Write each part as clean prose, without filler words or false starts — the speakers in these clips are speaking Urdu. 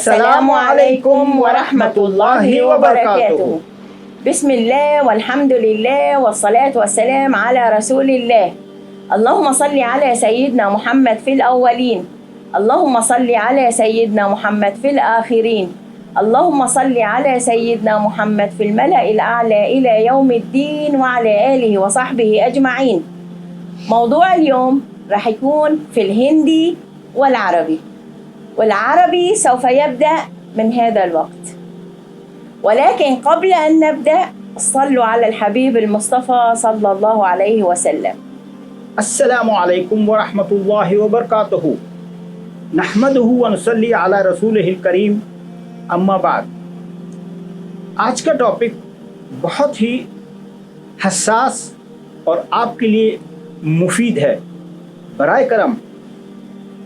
السلام علیکم ورحمۃ اللہ وبرکاتہ. بسم اللہ والحمد للہ والصلاة والسلام علی رسول اللہ. اللہم صل علی سیدنا محمد فی الاولین. اللہم صل علی سیدنا محمد فی الآخرین. اللہم صل علی سیدنا محمد فی الملأ الاعلی الی یوم الدین وعلی آلہ وصحبہ اجمعین. موضوع اليوم راح يكون في الهندي والعربي سوف يبدأ من هذا الوقت. ولكن قبل أن نبدأ صلوا على الحبيب المصطفى صلى الله عليه وسلم. السلام علیکم ورحمۃ اللہ وبرکاتہ. نحمدہ ونصلی علی رسولہ الکریم. اما بعد، آج کا ٹاپک بہت ہی حساس اور آپ کے لیے مفید ہے. برائے کرم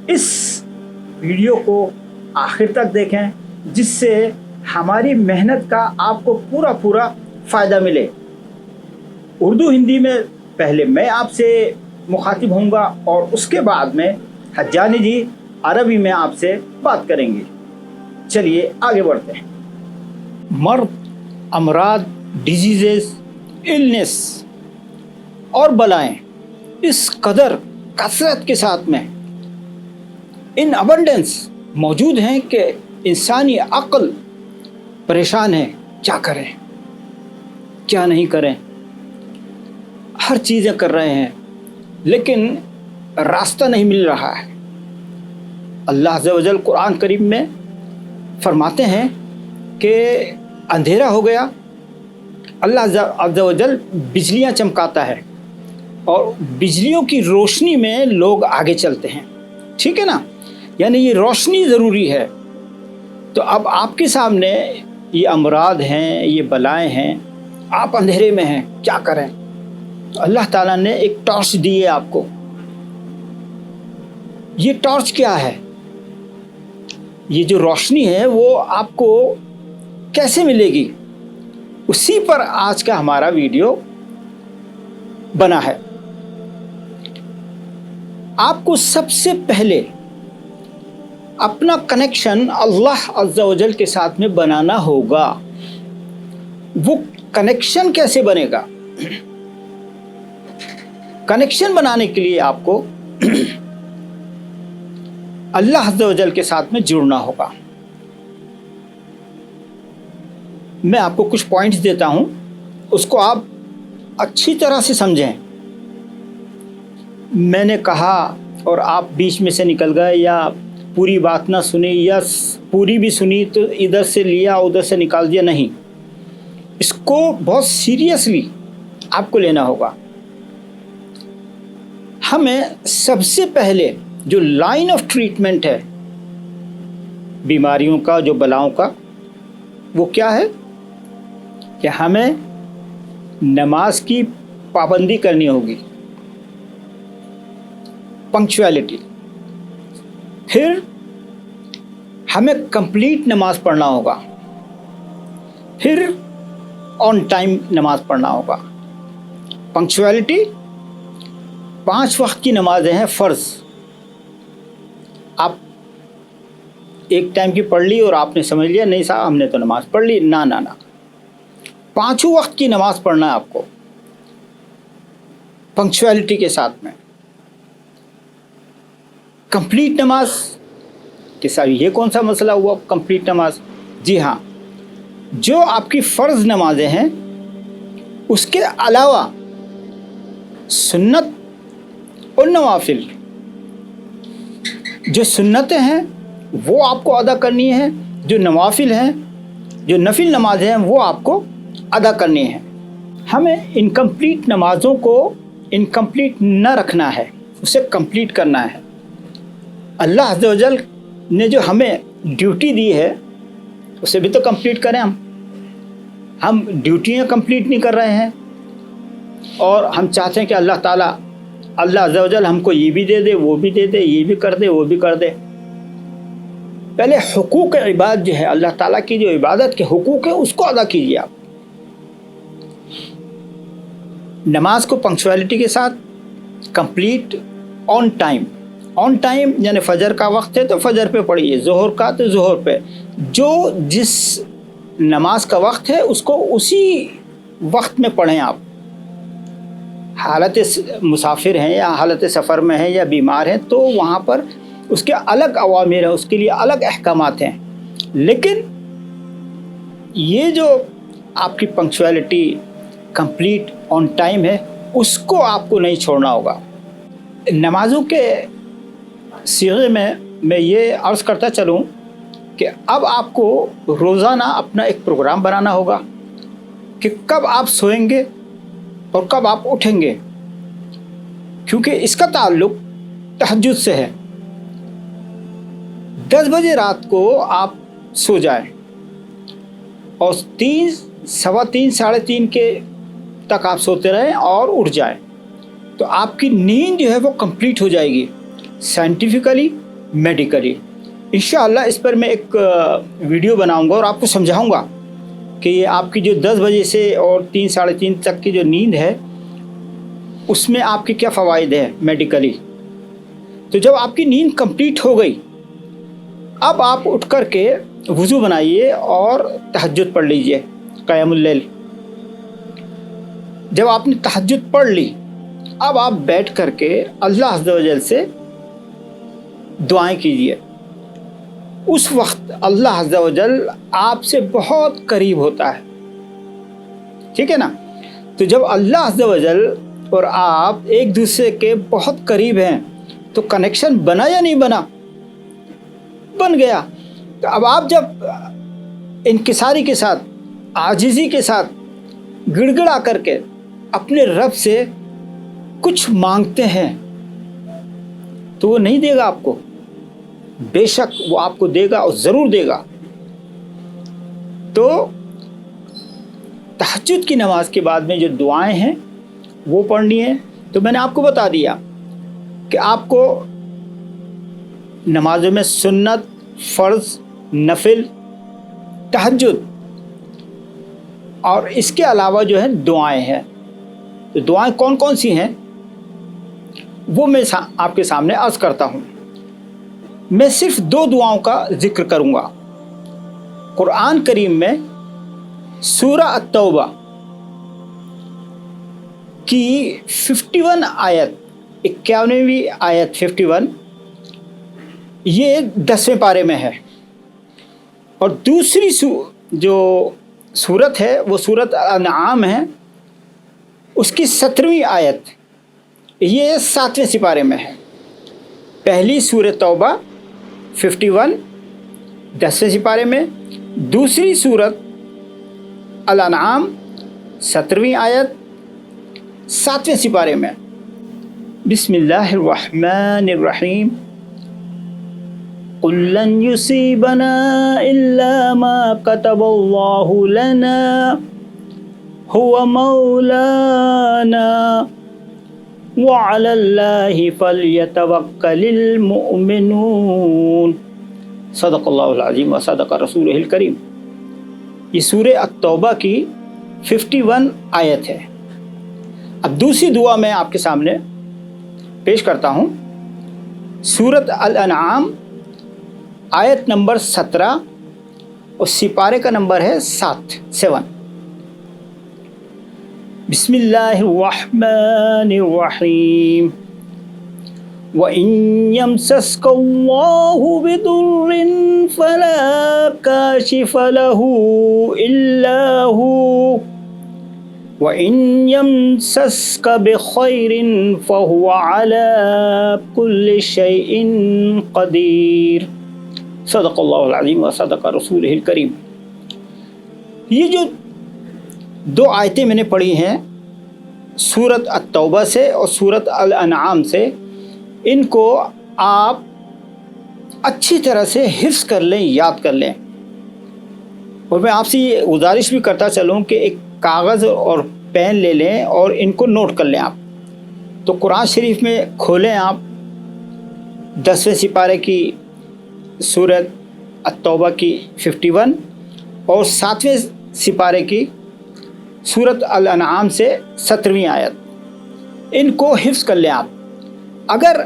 اس ویڈیو کو آخر تک دیکھیں، جس سے ہماری محنت کا آپ کو پورا فائدہ ملے. اردو ہندی میں پہلے میں آپ سے مخاطب ہوں گا اور اس کے بعد میں حجانی جی عربی میں آپ سے بات کریں گے. چلیے آگے بڑھتے ہیں. مرض، امراض، ڈیزیزز، النس اور بلائیں اس قدر کثرت کے ساتھ میں ان ابنڈنس موجود ہیں کہ انسانی عقل پریشان ہے. کیا کریں، کیا نہیں کریں. ہر چیزیں کر رہے ہیں لیکن راستہ نہیں مل رہا ہے. اللہ عز و جل قرآن کریم میں فرماتے ہیں کہ اندھیرا ہو گیا. اللہ عز و جل بجلیاں چمکاتا ہے اور بجلیوں کی روشنی میں لوگ آگے چلتے ہیں. ٹھیک ہے نا، یعنی یہ روشنی ضروری ہے. تو اب آپ کے سامنے یہ امراض ہیں، یہ بلائیں ہیں، آپ اندھیرے میں ہیں، کیا کریں. تو اللہ تعالیٰ نے ایک ٹارچ دی ہے آپ کو. یہ ٹارچ کیا ہے؟ یہ جو روشنی ہے وہ آپ کو کیسے ملے گی؟ اسی پر آج کا ہمارا ویڈیو بنا ہے. آپ کو سب سے پہلے اپنا کنیکشن اللہ عز و جل کے ساتھ میں بنانا ہوگا. وہ کنیکشن کیسے بنے گا؟ کنیکشن بنانے کے لیے آپ کو اللہ عز و جل کے ساتھ میں جڑنا ہوگا. میں آپ کو کچھ پوائنٹس دیتا ہوں، اس کو آپ اچھی طرح سے سمجھیں. میں نے کہا اور آپ بیچ میں سے نکل گئے یا پوری بات نہ سنی یا پوری بھی سنی تو ادھر سے لیا ادھر سے نکال دیا، نہیں. اس کو بہت سیریسلی آپ کو لینا ہوگا. ہمیں سب سے پہلے جو لائن آف ٹریٹمنٹ ہے بیماریوں کا، جو بلاؤں کا، وہ کیا ہے کہ ہمیں نماز کی پابندی کرنی ہوگی، پنکچویلٹی. پھر ہمیں کمپلیٹ نماز پڑھنا ہوگا. پھر آن ٹائم نماز پڑھنا ہوگا. پنکچویلٹی، 5 وقت کی نمازیں ہیں فرض. آپ ایک ٹائم کی پڑھ لی اور آپ نے سمجھ لیا نہیں صاحب ہم نے تو نماز پڑھ لی. نہ 5 وقت کی نماز پڑھنا ہے آپ کو پنکچویلٹی کے ساتھ میں. کمپلیٹ نماز کہ صاحب یہ کون سا مسئلہ ہوا کمپلیٹ نماز؟ جی ہاں، جو آپ کی فرض نمازیں ہیں اس کے علاوہ سنت اور نوافل، جو سنتیں ہیں وہ آپ کو ادا کرنی ہیں، جو نوافل ہیں، جو نفل نمازیں ہیں وہ آپ کو ادا کرنی ہیں. ہمیں انکمپلیٹ نمازوں کو انکمپلیٹ نہ رکھنا ہے، اسے کمپلیٹ کرنا ہے. اللہ عز و جل نے جو ہمیں ڈیوٹی دی ہے اسے بھی تو کمپلیٹ کریں. ہم ڈیوٹیاں کمپلیٹ نہیں کر رہے ہیں اور ہم چاہتے ہیں کہ اللہ عز و جل ہم کو یہ بھی دے دے، وہ بھی دے دے، یہ بھی کر دے، وہ بھی کر دے. پہلے حقوق عباد جو ہے، اللہ تعالیٰ کی جو عبادت کے حقوق ہیں اس کو ادا کیجیے. آپ نماز کو پنکچویلٹی کے ساتھ complete on time. On time یعنی فجر کا وقت ہے تو فجر پہ پڑھیے، ظہر کا تو ظہر پہ، جو جس نماز کا وقت ہے اس کو اسی وقت میں پڑھیں. آپ حالت مسافر ہیں یا حالت سفر میں ہیں یا بیمار ہیں تو وہاں پر اس کے الگ اوامر ہیں، اس کے لیے الگ احکامات ہیں. لیکن یہ جو آپ کی پنکچویلٹی کمپلیٹ آن ٹائم ہے اس کو آپ کو نہیں چھوڑنا ہوگا. نمازوں کے صیغے میں یہ عرض کرتا چلوں کہ اب آپ کو روزانہ اپنا ایک پروگرام بنانا ہوگا کہ کب آپ سوئیں گے اور کب آپ اٹھیں گے، کیونکہ اس کا تعلق تہجد سے ہے. 10 بجے رات کو آپ سو جائیں اور 3، 3:15، 3:30 کے تک آپ سوتے رہیں اور اٹھ جائیں تو آپ کی نیند جو ہے وہ کمپلیٹ ہو جائے گی سائنٹیفکلی، میڈیکلی. انشاءاللہ اس پر میں ایک ویڈیو بناؤں گا اور آپ کو سمجھاؤں گا کہ یہ آپ کی جو 10 بجے سے اور 3، 3:30 تک کی جو نیند ہے اس میں آپ کے کیا فوائد ہیں میڈیکلی. تو جب آپ کی نیند کمپلیٹ ہو گئی اب آپ اٹھ کر کے وضو بنائیے اور تہجد پڑھ لیجئے، قیام اللیل. جب آپ نے تہجد پڑھ لی اب آپ بیٹھ کر کے اللہ عز و جل سے دعائیں کیجئے. اس وقت اللہ عز و جل آپ سے بہت قریب ہوتا ہے، ٹھیک ہے نا. تو جب اللہ عز و جل اور آپ ایک دوسرے کے بہت قریب ہیں تو کنیکشن بنا یا نہیں بنا؟ بن گیا. تو اب آپ جب انکساری کے ساتھ، عاجزی کے ساتھ، گڑ گڑا کر کے اپنے رب سے کچھ مانگتے ہیں تو وہ نہیں دے گا آپ کو، بے شک وہ آپ کو دے گا اور ضرور دے گا. تو تہجد کی نماز کے بعد میں جو دعائیں ہیں وہ پڑھنی ہے. تو میں نے آپ کو بتا دیا کہ آپ کو نمازوں میں سنت، فرض، نفل، تہجد اور اس کے علاوہ جو ہے دعائیں ہیں. تو دعائیں کون کون سی ہیں وہ میں آپ کے سامنے عرض کرتا ہوں. میں صرف 2 دعاؤں کا ذکر کروں گا. قرآن کریم میں سورہ التوبہ کی 51 آیت، 51ویں آیت 51 یہ 10ویں پارے میں ہے، اور دوسری جو سورت ہے وہ سورت الانعام ہے، اس کی 17ویں آیت یہ 7ویں سپارے میں ہے. پہلی سورہ توبہ 51 10ویں سپارے میں، دوسری سورت الانعام 17ویں آیت 7ویں سپارے میں. بسم اللہ الرحمن الرحیم. قل لن يصيبنا إلا ما كتب الله لنا هو مولانا وعلى الله فليتوكل المؤمنون. صدق اللہ العظیم و صدق رسولہ الکریم. یہ سورہ التوبہ کی 51 آیت ہے. اب دوسری دعا میں آپ کے سامنے پیش کرتا ہوں. سورت الانعام آیت نمبر 17 اور سپارے کا نمبر ہے 7. بسم اللہ الرحمن الرحیم. وَإِن يَمْسَسْكَ اللَّهُ بِضُرٍّ فَلَا كَاشِفَ لَهُ إِلَّا هُوَ وَإِن يَمْسَسْكَ بِخَيْرٍ فَهُوَ عَلَى كُلِّ شَيْءٍ قَدِيرٌ. صدق اللہ العظیم و صدق رسولہ الکریم. یہ جو 2 آیتیں میں نے پڑھی ہیں سورت التوبہ سے اور سورت الانعام سے، ان کو آپ اچھی طرح سے حفظ کر لیں، یاد کر لیں. اور میں آپ سے یہ گزارش بھی کرتا چلوں کہ ایک کاغذ اور پین لے لیں اور ان کو نوٹ کر لیں. آپ تو قرآن شریف میں کھولیں آپ 10ویں سپارے کی سورت التوبہ کی 51 اور 7ویں سپارے کی سورت الانعام سے 17ویں آیت، ان کو حفظ کر لیں آپ. اگر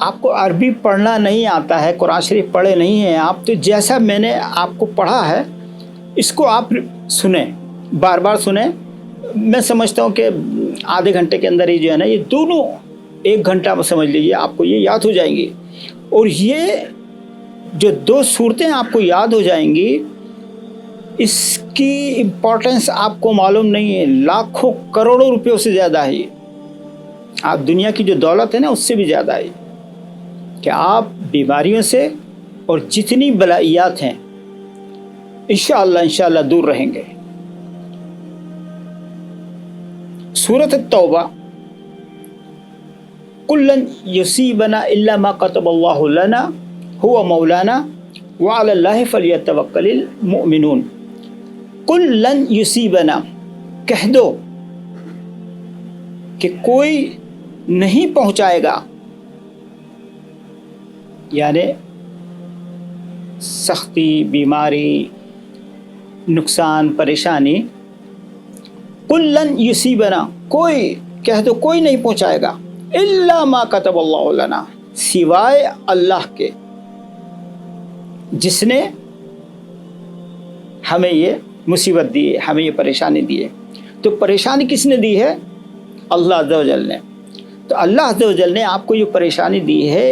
آپ کو عربی پڑھنا نہیں آتا ہے، قرآن شریف پڑھے نہیں ہیں آپ، تو جیسا میں نے آپ کو پڑھا ہے اس کو آپ سنیں، بار بار سنیں. میں سمجھتا ہوں کہ آدھے گھنٹے کے اندر ہی جو ہے نا یہ دونوں 1 گھنٹہ میں سمجھ لیجیے آپ کو یہ یاد ہو جائیں گی. اور یہ جو 2 صورتیں آپ کو یاد ہو جائیں گی، اس کی امپورٹنس آپ کو معلوم نہیں ہے، لاکھوں کروڑوں روپیوں سے زیادہ ہے. آپ دنیا کی جو دولت ہے نا اس سے بھی زیادہ ہے کہ آپ بیماریوں سے اور جتنی بلائیات ہیں انشاءاللہ دور رہیں گے. سورۃ التوبہ، قل لن یصیبنا الا ما كتب اللہ لنا هو مولانا وعلى اللہ فلیتوکل المؤمنون. قل لن یصیبنا، کہہ دو کہ کوئی نہیں پہنچائے گا، یعنی سختی، بیماری، نقصان، پریشانی. قل لن یصیبنا، کوئی کہہ دو کوئی نہیں پہنچائے گا، الا ما كتب اللہ لنا، سوائے اللہ کے جس نے ہمیں یہ مصیبت دی ہے، ہمیں یہ پریشانی دی ہے. تو پریشانی کس نے دی ہے؟ اللہ عز و جل نے. تو اللہ عز و جل نے آپ کو یہ پریشانی دی ہے،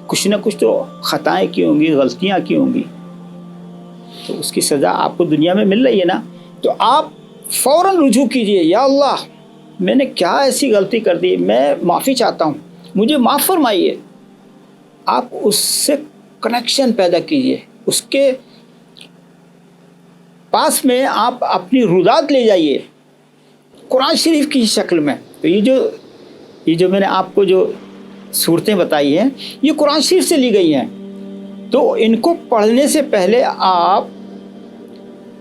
کچھ نہ کچھ تو خطائیں کی ہوں گی، غلطیاں کی ہوں گی، تو اس کی سزا آپ کو دنیا میں مل رہی ہے نا. تو آپ فوراً رجوع کیجئے، یا اللہ میں نے کیا ایسی غلطی کر دی، میں معافی چاہتا ہوں، مجھے معاف فرمائیے. آپ اس سے کنیکشن پیدا کیجئے، اس کے پاس میں آپ اپنی رودات لے جائیے قرآن شریف کی شکل میں. تو یہ جو میں نے آپ کو جو صورتیں بتائی ہیں یہ قرآن شریف سے لی گئی ہیں. تو ان کو پڑھنے سے پہلے آپ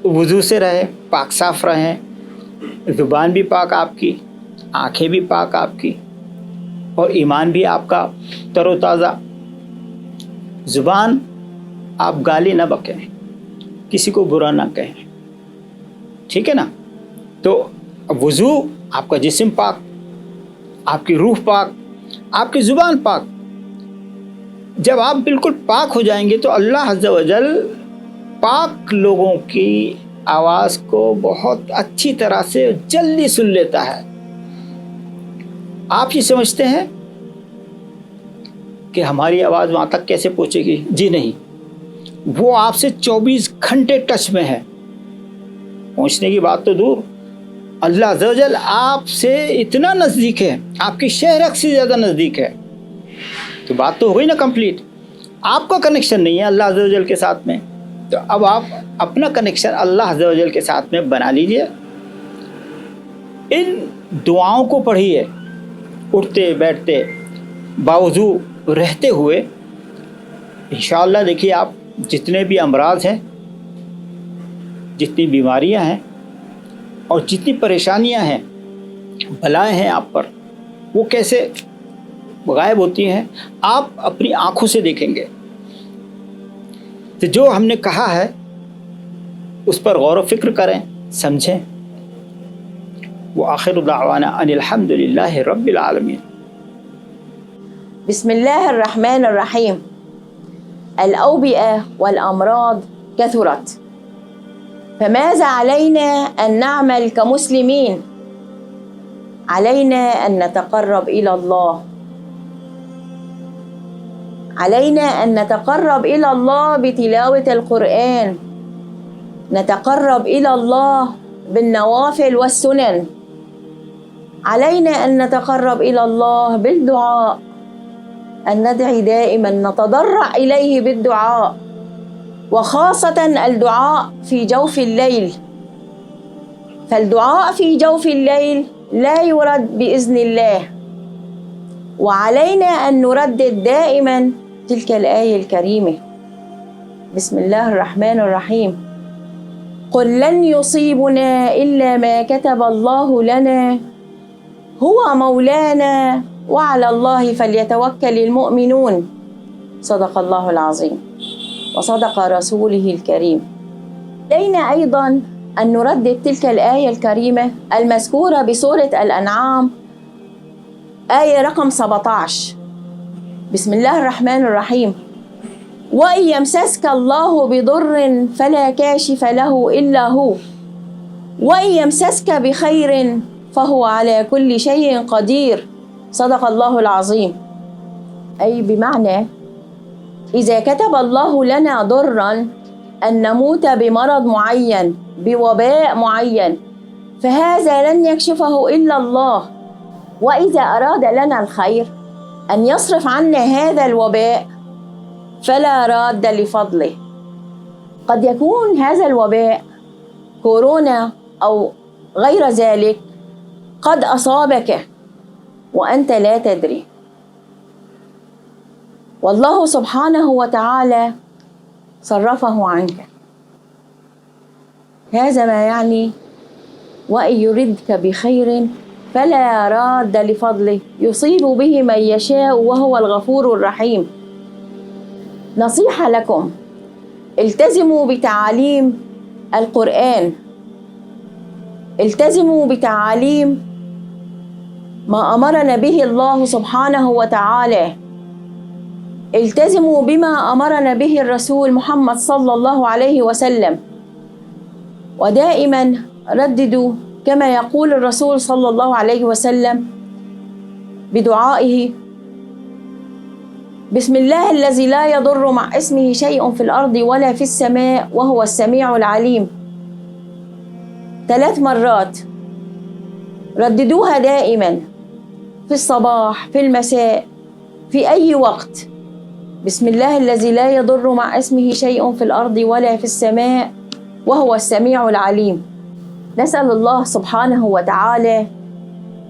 وضو سے رہیں، پاک صاف رہیں، زبان بھی پاک آپ کی، آنکھیں بھی پاک آپ کی، اور ایمان بھی آپ کا تر و تازہ. زبان آپ گالی نہ بکیں، کسی کو برا نہ کہیں، ٹھیک ہے نا. تو وضو، آپ کا جسم پاک، آپ کی روح پاک، آپ کی زبان پاک. جب آپ بالکل پاک ہو جائیں گے تو اللہ عز و جل پاک لوگوں کی آواز کو بہت اچھی طرح سے جلدی سن لیتا ہے. آپ یہ سمجھتے ہیں کہ ہماری آواز وہاں تک کیسے پہنچے گی؟ جی نہیں، وہ آپ سے 24 گھنٹے ٹچ میں ہے. پہنچنے کی بات تو دور، اللہ عز و جل آپ سے اتنا نزدیک ہے، آپ کی شہرک سے زیادہ نزدیک ہے. تو بات تو ہوئی نا کمپلیٹ. آپ کا کنیکشن نہیں ہے اللہ عز و جل کے ساتھ میں، تو اب آپ اپنا کنیکشن اللہ عز و جل کے ساتھ میں بنا لیجئے. ان دعاؤں کو پڑھیے اٹھتے بیٹھتے، باوضو رہتے ہوئے. انشاءاللہ دیکھیے آپ جتنے بھی امراض ہیں، جتنی بیماریاں ہیں اور جتنی پریشانیاں ہیں، بلائیں ہیں آپ پر، وہ کیسے غائب ہوتی ہیں آپ اپنی آنکھوں سے دیکھیں گے. تو جو ہم نے کہا ہے اس پر غور و فکر کریں، سمجھیں. وآخر دعوانا ان الحمد للہ رب العالمین. بسم الله الرحمن الرحيم. الأوبئة والأمراض كثرت، فماذا علينا أن نعمل كمسلمين؟ علينا أن نتقرب إلى الله، علينا أن نتقرب إلى الله بتلاوة القرآن، نتقرب إلى الله بالنوافل والسنن، علينا أن نتقرب إلى الله بالدعاء، أن ندعي دائما، نتضرع إليه بالدعاء، وخاصة الدعاء في جوف الليل، فالدعاء في جوف الليل لا يرد بإذن الله. وعلينا أن نردد دائما تلك الآية الكريمة، بسم الله الرحمن الرحيم. قل لن يصيبنا إلا ما كتب الله لنا هو مولانا وعلى الله فليتوكل المؤمنون. صدق الله العظيم وصدق رسوله الكريم. علينا أيضا أن نردد تلك الآية الكريمة المذكورة بسورة الأنعام، آية رقم 17: بسم الله الرحمن الرحيم. وإن يمسسك الله بضر فلا كاشف له إلا هو وإن يمسسك بخير فهو على كل شيء قدير. صدق الله العظيم. أي بمعنى إذا كتب الله لنا ضرا أن نموت بمرض معين بوباء معين فهذا لن يكشفه إلا الله، وإذا أراد لنا الخير أن يصرف عنا هذا الوباء فلا راد لفضله. قد يكون هذا الوباء كورونا أو غير ذلك قد أصابك وأنت لا تدري، والله سبحانه وتعالى صرفه عنك. هذا ما يعني وإن يردك بخير فلا راد لفضله يصيب به من يشاء وهو الغفور الرحيم. نصيحة لكم: التزموا بتعاليم القرآن، التزموا بتعاليم ما أمرنا به الله سبحانه وتعالى، التزموا بما أمرنا به الرسول محمد صلى الله عليه وسلم، ودائما رددوا كما يقول الرسول صلى الله عليه وسلم بدعائه: بسم الله الذي لا يضر مع اسمه شيء في الأرض ولا في السماء وهو السميع العليم. 3 مرات رددوها دائما في الصباح في المساء في أي وقت. بسم الله الذي لا يضر مع اسمه شيء في الأرض ولا في السماء وهو السميع العليم. نسأل الله سبحانه وتعالى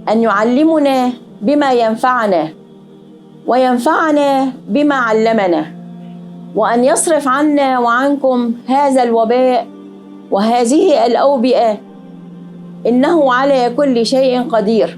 أن يعلمنا بما ينفعنا وينفعنا بما علمنا، وأن يصرف عنا وعنكم هذا الوباء وهذه الأوبئة، إنه على كل شيء قدير.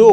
2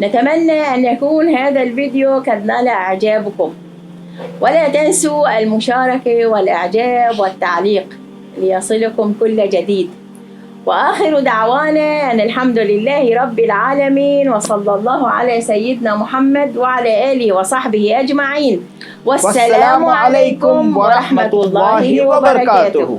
نتمنى أن يكون هذا الفيديو قد نال إعجابكم، ولا تنسوا المشاركة والإعجاب والتعليق ليصلكم كل جديد. وآخر دعوانا أن الحمد لله رب العالمين، وصلى الله على سيدنا محمد وعلى آله وصحبه أجمعين، والسلام عليكم ورحمة الله وبركاته.